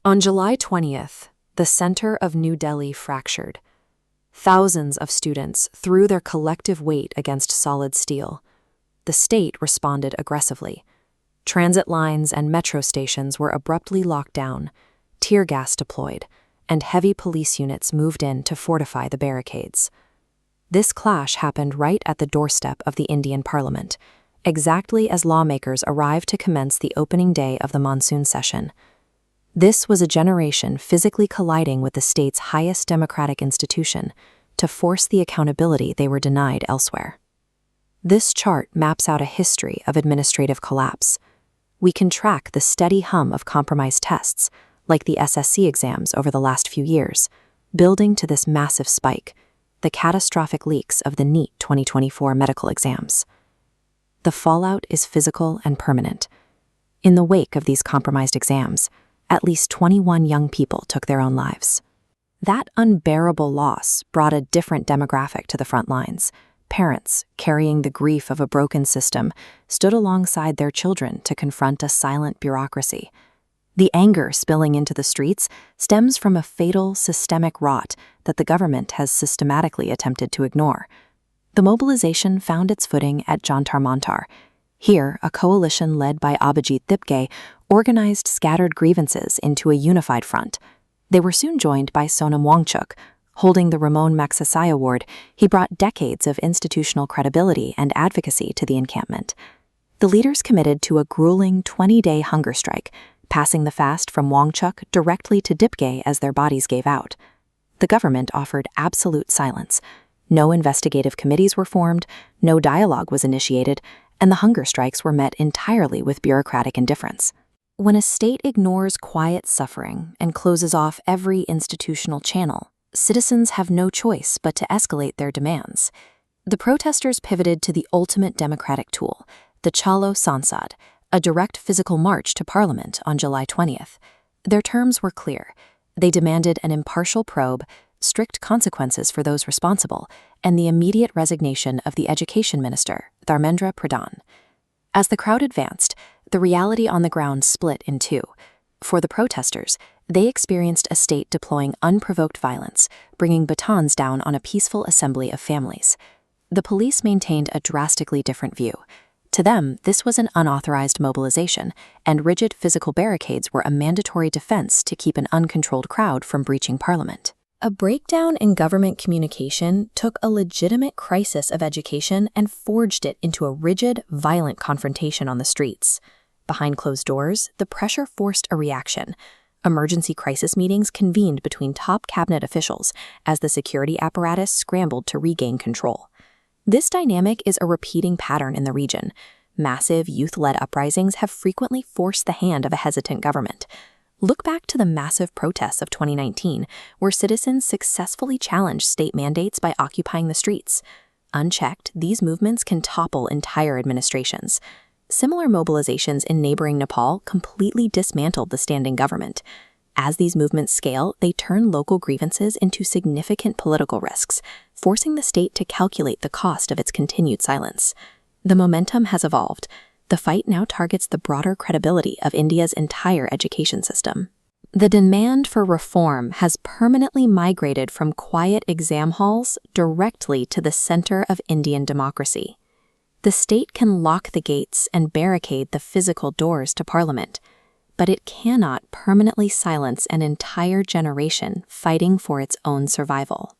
On July 20th, the center of New Delhi fractured. Thousands of students threw their collective weight against solid steel. The state responded aggressively. Transit lines and metro stations were abruptly locked down, tear gas deployed, and heavy police units moved in to fortify the barricades. This clash happened right at the doorstep of the Indian Parliament, exactly as lawmakers arrived to commence the opening day of the monsoon session. This was a generation physically colliding with the state's highest democratic institution to force the accountability they were denied elsewhere. This chart maps out a history of administrative collapse. We can track the steady hum of compromised tests, like the SSC exams over the last few years, building to this massive spike, the catastrophic leaks of the NEET 2024 medical exams. The fallout is physical and permanent. In the wake of these compromised exams, at least 21 young people took their own lives. That unbearable loss brought a different demographic to the front lines. Parents, carrying the grief of a broken system, stood alongside their children to confront a silent bureaucracy. The anger spilling into the streets stems from a fatal systemic rot that the government has systematically attempted to ignore. The mobilization found its footing at Jantar Mantar. Here, a coalition led by Abhijit Dipke organized scattered grievances into a unified front. They were soon joined by Sonam Wangchuk. Holding the Ramon Magsaysay Award, he brought decades of institutional credibility and advocacy to the encampment. The leaders committed to a grueling 20-day hunger strike, passing the fast from Wangchuk directly to Dipke as their bodies gave out. The government offered absolute silence. No investigative committees were formed, no dialogue was initiated, and the hunger strikes were met entirely with bureaucratic indifference. When a state ignores quiet suffering and closes off every institutional channel, citizens have no choice but to escalate their demands. The protesters pivoted to the ultimate democratic tool, the Chalo Sansad, a direct physical march to Parliament on July 20th. Their terms were clear. They demanded an impartial probe, strict consequences for those responsible, and the immediate resignation of the Education Minister, Dharmendra Pradhan. As the crowd advanced, the reality on the ground split in two. For the protesters, they experienced a state deploying unprovoked violence, bringing batons down on a peaceful assembly of families. The police maintained a drastically different view. To them, this was an unauthorized mobilization, and rigid physical barricades were a mandatory defense to keep an uncontrolled crowd from breaching Parliament. A breakdown in government communication took a legitimate crisis of education and forged it into a rigid, violent confrontation on the streets. Behind closed doors, the pressure forced a reaction. Emergency crisis meetings convened between top cabinet officials as the security apparatus scrambled to regain control. This dynamic is a repeating pattern in the region. Massive youth-led uprisings have frequently forced the hand of a hesitant government. Look back to the massive protests of 2019, where citizens successfully challenged state mandates by occupying the streets. Unchecked, these movements can topple entire administrations. Similar mobilizations in neighboring Nepal completely dismantled the standing government. As these movements scale, they turn local grievances into significant political risks, forcing the state to calculate the cost of its continued silence. The momentum has evolved. The fight now targets the broader credibility of India's entire education system. The demand for reform has permanently migrated from quiet exam halls directly to the center of Indian democracy. The state can lock the gates and barricade the physical doors to Parliament, but it cannot permanently silence an entire generation fighting for its own survival.